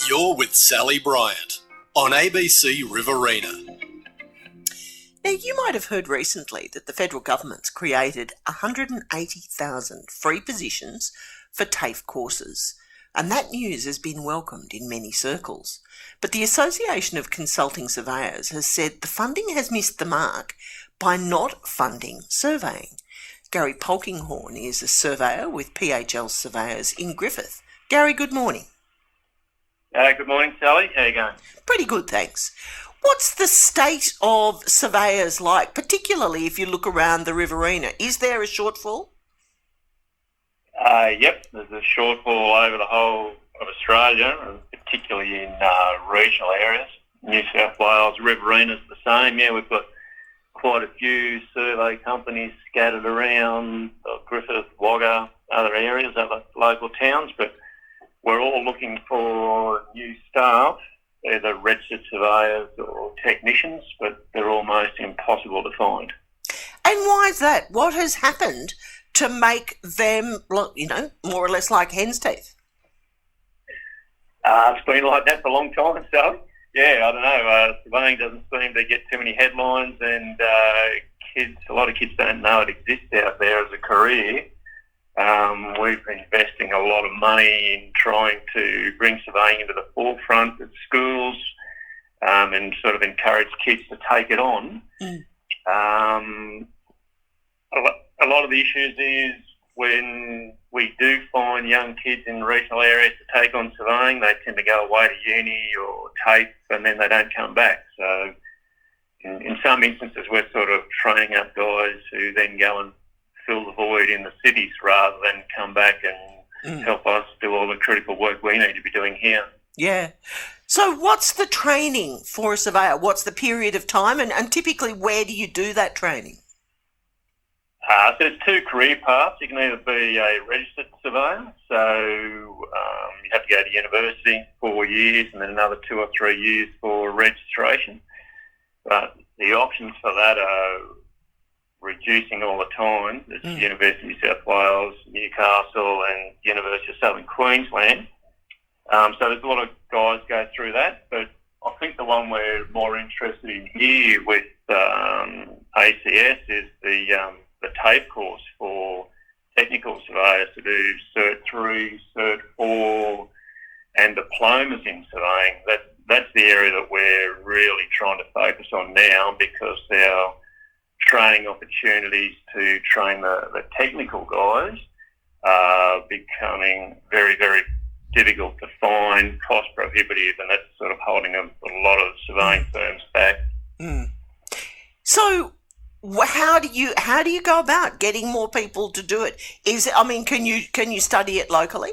You're with Sally Bryant on ABC Riverina. Now, you might have heard recently that the federal government's created 180,000 free positions for TAFE courses, and that news has been welcomed in many circles. But the Association of Consulting Surveyors has said the funding has missed the mark by not funding surveying. Gary Polkinghorne is a surveyor with PHL Surveyors in Griffith. Gary, good morning. Good morning, Sally. How are you going? Pretty good, thanks. What's the state of surveyors like, particularly if you look around the Riverina? Is there a shortfall? Yep, there's a shortfall over the whole of Australia, and particularly in regional areas. New South Wales, Riverina's the same. Yeah, we've got quite a few survey companies scattered around Griffith, Wagga, other areas, other local towns, but we're all looking for new staff, either registered surveyors or technicians, but they're almost impossible to find. And why is that? What has happened to make them, more or less like hen's teeth? It's been like that for a long time, Sally. Yeah, I don't know. Surveying doesn't seem to get too many headlines, and a lot of kids don't know it exists out there as a career. We've been investing a lot of money in trying to bring surveying into the forefront at schools and sort of encourage kids to take it on. A lot of the issues is when we do find young kids in regional areas to take on surveying, they tend to go away to uni or TAFE and then they don't come back. So in some instances we're sort of training up guys who then go and fill the void in the cities rather than come back and help us do all the critical work we need to be doing here. Yeah. So what's the training for a surveyor? What's the period of time and typically where do you do that training? So there's two career paths. You can either be a registered surveyor, so you have to go to university 4 years and then another 2 or 3 years for registration. But the options for that are reducing all the time. There's University of New South Wales, Newcastle and University of Southern Queensland. So there's a lot of guys go through that, but I think the one we're more interested in here with ACS is the TAFE course for technical surveyors to do Cert 3, Cert 4 and diplomas in surveying. That's the area that we're really trying to focus on now because our training opportunities to train the technical guys are becoming very, very difficult to find, cost prohibitive, and that's sort of holding a lot of surveying firms back. So how do you go about getting more people to do it? Can you study it locally?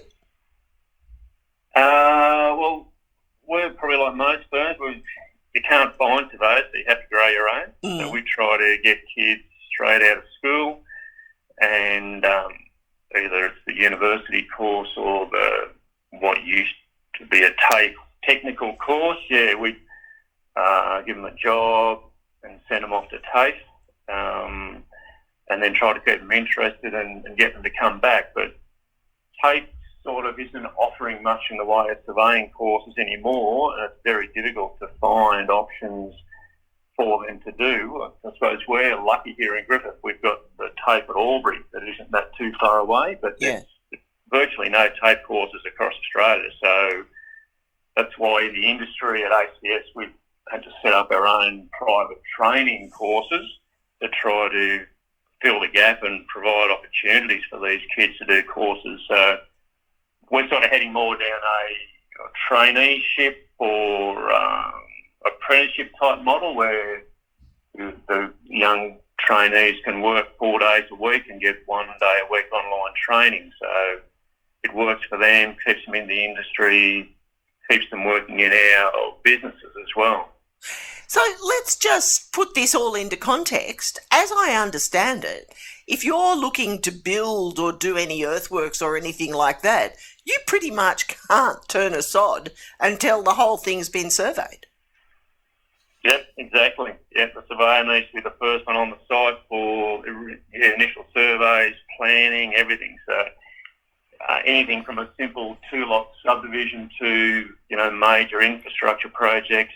Well, we're probably like most firms. You can't find surveyors, so you have to grow your own. So we try to get kids straight out of school, and either it's the university course or what used to be a TAFE technical course. Yeah, we give them a job and send them off to TAFE. And then try to get them interested and get them to come back. But TAFE sort of isn't offering much in the way of surveying courses anymore, and it's very difficult to find options for them to do. I suppose we're lucky here in Griffith. We've got the TAFE at Albury that isn't that too far away, but there's virtually no TAFE courses across Australia. So that's why in the industry at ACS we've had to set up our own private training courses to try to fill the gap and provide opportunities for these kids to do courses. So we're sort of heading more down a traineeship or apprenticeship type model where the young trainees can work 4 days a week and get 1 day a week online training. So it works for them, keeps them in the industry, keeps them working in our businesses as well. So let's just put this all into context. As I understand it, if you're looking to build or do any earthworks or anything like that, you pretty much can't turn a sod until the whole thing's been surveyed. Yep, exactly. Yep, the surveyor needs to be the first one on the site for initial surveys, planning, everything. So anything from a simple 2-lot subdivision to, major infrastructure projects,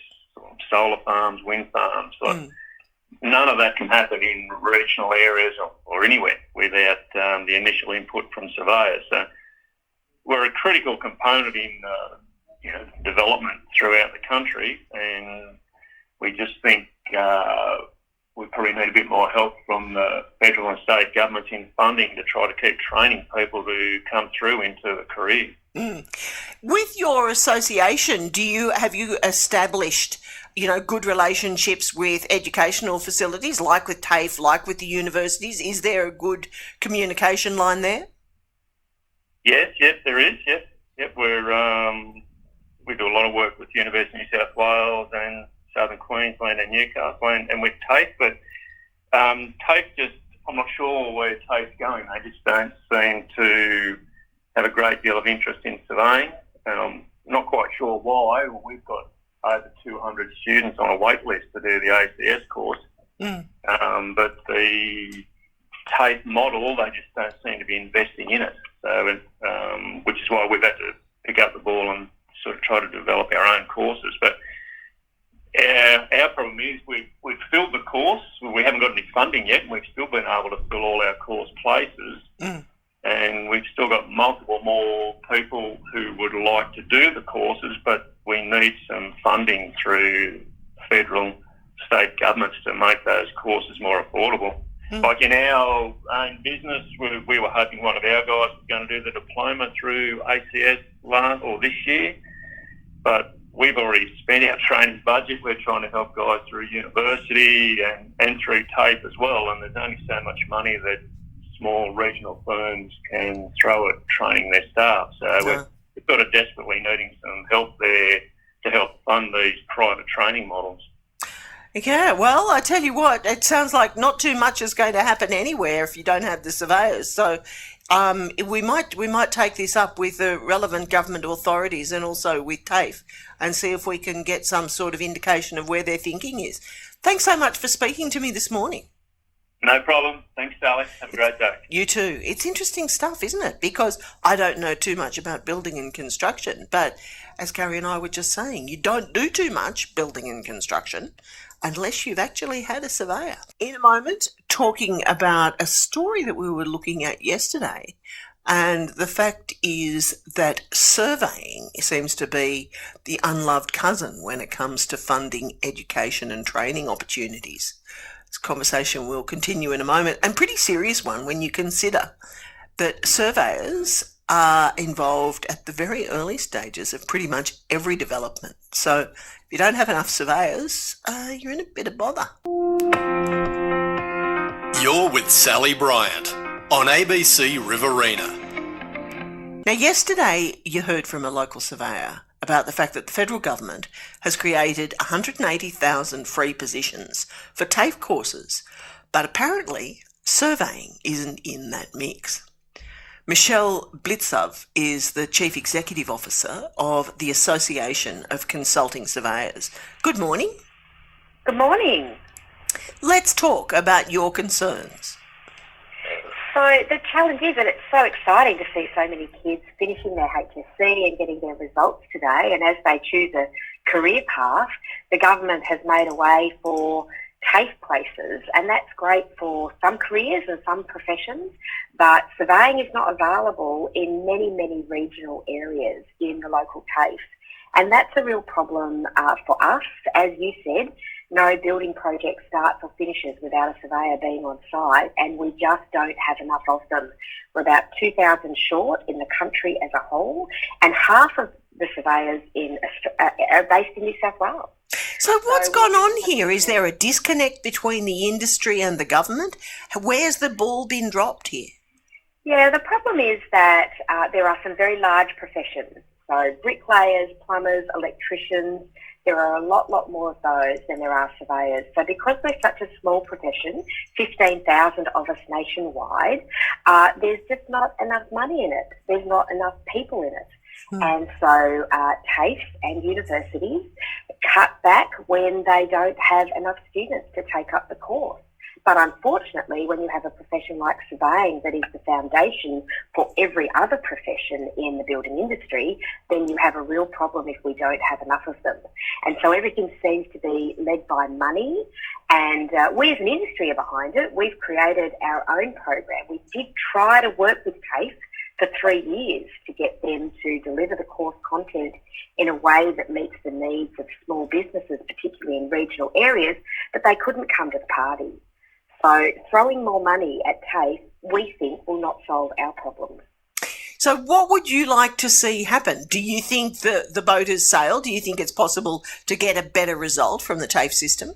solar farms, wind farms. None of that can happen in regional areas or anywhere without the initial input from surveyors. So we're a critical component in development throughout the country, and we just think we probably need a bit more help from the federal and state governments in funding to try to keep training people to come through into the career. With your association, have you established good relationships with educational facilities, like with TAFE, like with the universities? Is there a good communication line there? Yes, there is. Yep. We do a lot of work with the University of New South Wales and Southern Queensland and Newcastle and with TAFE, but TAFE I'm not sure where TAFE's going. They just don't seem to have a great deal of interest in surveying. I'm not quite sure why. We've got over 200 students on a wait list to do the ACS course, but the TAFE model, they just don't seem to be investing in it. So, which is why we've had to pick up the ball and sort of try to develop our own courses. But our problem is we've filled the course. We haven't got any funding yet, and we've still been able to fill all our course places. And we've still got multiple more people who would like to do the courses, but we need some funding through federal, state governments to make those courses more affordable. Like in our own business, we were hoping one of our guys was going to do the diploma through ACS this year, but we've already spent our training budget. We're trying to help guys through university and through TAFE as well, and there's only so much money that small regional firms can throw at training their staff. So we're sort of desperately needing some help there to help fund these private training models. Yeah, well, I tell you what, it sounds like not too much is going to happen anywhere if you don't have the surveyors. So we might take this up with the relevant government authorities and also with TAFE and see if we can get some sort of indication of where their thinking is. Thanks so much for speaking to me this morning. No problem. Thanks, Sally. Have a great day. You too. It's interesting stuff, isn't it? Because I don't know too much about building and construction, but as Gary and I were just saying, you don't do too much building and construction unless you've actually had a surveyor. In a moment, talking about a story that we were looking at yesterday, and the fact is that surveying seems to be the unloved cousin when it comes to funding education and training opportunities. This conversation will continue in a moment, and pretty serious one when you consider that surveyors are involved at the very early stages of pretty much every development. So if you don't have enough surveyors, you're in a bit of bother. You're with Sally Bryant on ABC Riverina. Now, yesterday you heard from a local surveyor about the fact that the federal government has created 180,000 free positions for TAFE courses, but apparently surveying isn't in that mix. Michelle Blitzov is the Chief Executive Officer of the Association of Consulting Surveyors. Good morning. Good morning. Let's talk about your concerns. So the challenge is that it's so exciting to see so many kids finishing their HSC and getting their results today, and as they choose a career path, the government has made a way for TAFE places, and that's great for some careers and some professions, but surveying is not available in many, many regional areas in the local TAFE. And that's a real problem for us. As you said, no building project starts or finishes without a surveyor being on site, and we just don't have enough of them. We're about 2,000 short in the country as a whole, and half of the surveyors are based in New South Wales. So what's gone on here? Is there a disconnect between the industry and the government? Where's the ball been dropped here? Yeah, the problem is that there are some very large professions. So bricklayers, plumbers, electricians, there are a lot more of those than there are surveyors. So because we're such a small profession, 15,000 of us nationwide, there's just not enough money in it. There's not enough people in it. And so TAFE and universities cut back when they don't have enough students to take up the course. But unfortunately, when you have a profession like surveying that is the foundation for every other profession in the building industry, then you have a real problem if we don't have enough of them. And so everything seems to be led by money, and we as an industry are behind it. We've created our own program. We did try to work with TAFE for 3 years to get them to deliver the course content in a way that meets the needs of small businesses, particularly in regional areas, but they couldn't come to the party. So throwing more money at TAFE, we think, will not solve our problems. So what would you like to see happen? Do you think the boat has sailed? Do you think it's possible to get a better result from the TAFE system?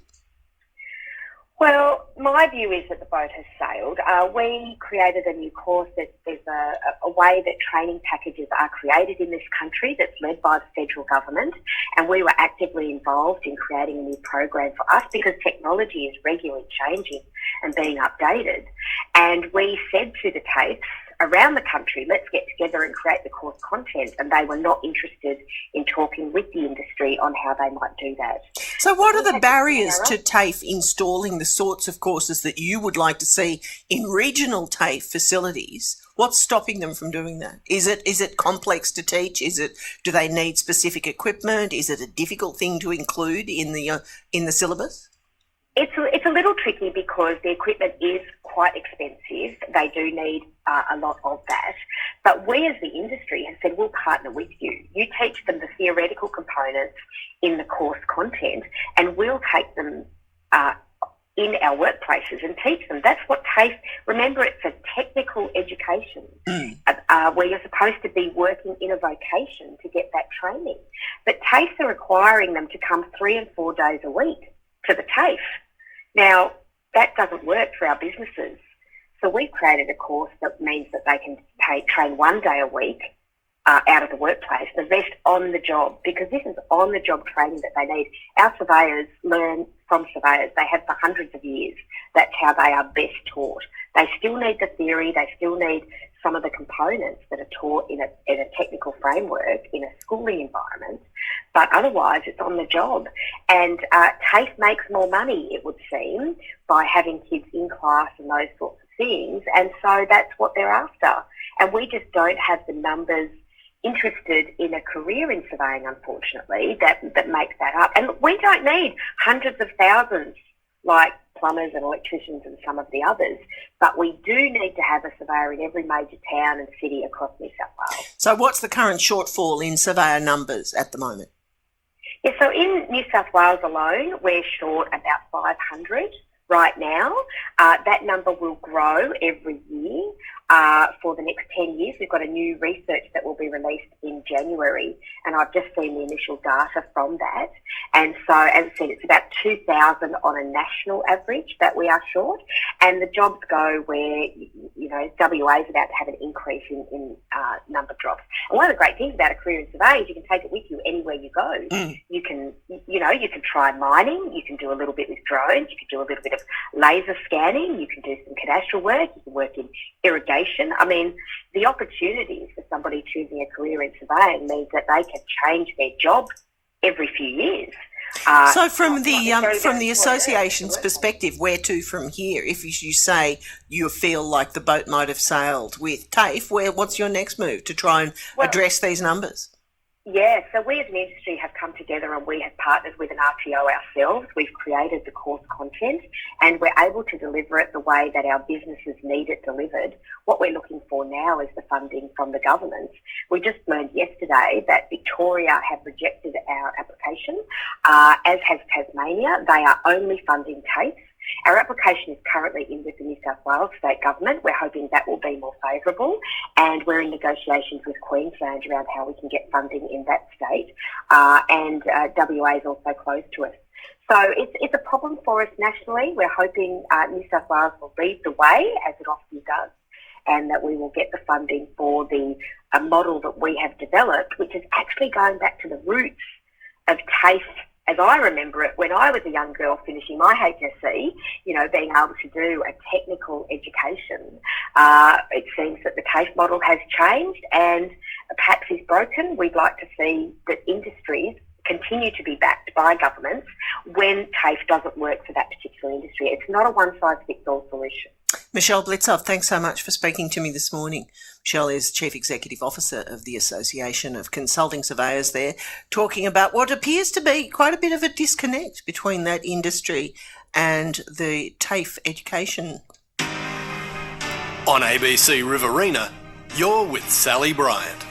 Well, my view is that the boat has sailed. We created a new course. There's a way that training packages are created in this country that's led by the federal government, and we were actively involved in creating a new program for us because technology is regularly changing and being updated. And we said to the TAFEs around the country, let's get together and create the course content, and they were not interested in talking with the industry on how they might do that. So what are the barriers to TAFE installing the sorts of courses that you would like to see in regional TAFE facilities? What's stopping them from doing that? Is it complex to teach? Do they need specific equipment? Is it a difficult thing to include in the syllabus? It's a little tricky because the equipment is quite expensive. They do need a lot of that. But we as the industry have said, we'll partner with you. You teach them the theoretical components in the course content, and we'll take them in our workplaces and teach them. That's what TAFE, remember, it's a technical education where you're supposed to be working in a vocation to get that training. But TAFEs are requiring them to come 3 and 4 days a week to the TAFE. Now, that doesn't work for our businesses. So we've created a course that means that they can train 1 day a week out of the workplace, the rest on the job, because this is on-the-job training that they need. Our surveyors learn from surveyors. They have for hundreds of years. That's how they are best taught. They still need the theory. They still need some of the components that are taught in a technical framework, in a schooling environment, but otherwise it's on the job. And TAFE makes more money, it would seem, by having kids in class and those sorts of things, and so that's what they're after. And we just don't have the numbers interested in a career in surveying, unfortunately, that makes that up. And we don't need hundreds of thousands like plumbers and electricians and some of the others, but we do need to have a surveyor in every major town and city across New South Wales. So what's the current shortfall in surveyor numbers at the moment? Yeah, so in New South Wales alone, we're short about 500 right now. That number will grow every year for the next 10 years. We've got a new research that will be released in January, and I've just seen the initial data from that. And so, as I said, it's about 2,000 on a national average that we are short. And the jobs go where, you know, WA is about to have an increase in number drops. And one of the great things about a career in surveying is you can take it with you anywhere you go. You can, you know, you can try mining, you can do a little bit with drones, you can do a little bit of laser scanning, you can do some cadastral work, you can work in irrigation. I mean, the opportunities for somebody choosing a career in surveying means that they can change their job every few years. So from the association's perspective, where to from here? If you say you feel like the boat might have sailed with TAFE, what's your next move to try and address these numbers? Yeah, so we as an industry have come together and we have partnered with an RTO ourselves. We've created the course content and we're able to deliver it the way that our businesses need it delivered. What we're looking for now is the funding from the government. We just learned yesterday that Victoria have rejected our application, as has Tasmania. They are only funding TAFE. Our application is currently in with the New South Wales state government. We're hoping that will be more favourable, and we're in negotiations with Queensland around how we can get funding in that state, and WA is also close to us. So it's a problem for us nationally. We're hoping New South Wales will lead the way, as it often does, and that we will get the funding for the model that we have developed, which is actually going back to the roots of TAFE as I remember it when I was a young girl finishing my HSC, you know, being able to do a technical education. It seems that the TAFE model has changed and perhaps is broken. We'd like to see that industries continue to be backed by governments when TAFE doesn't work for that particular industry. It's not a one-size-fits-all solution. Michelle Blitzov, thanks so much for speaking to me this morning. Michelle is Chief Executive Officer of the Association of Consulting Surveyors there, talking about what appears to be quite a bit of a disconnect between that industry and the TAFE education. On ABC Riverina, you're with Sally Bryant.